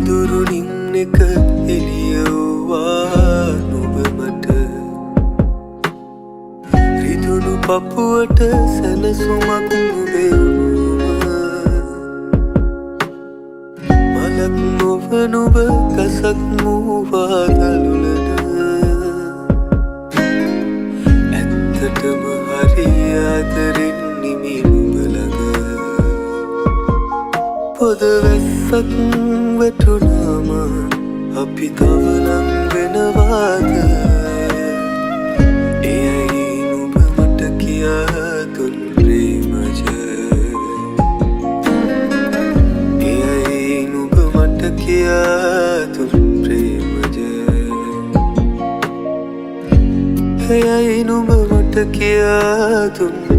අඳුරුනින් එක එළියවුවා නුඹ මට රිදුණු පපුවට සැනසුමක් නුඹේ මලක් නොව නුඹ ගසක් මූවා දළුලන ඇත්තටම හරි ආදරෙන් නිමි නුඹ ළඟ පොද වැස්සක් වැටුනාම අපි තව නම් වෙනවාද එයයි නුඹ මට කියා දුන් ප්‍රේමජ එයයි නුඹ මට කියා දුන් ප්‍රේමජ එයයි නුඹ මට කියා දුන්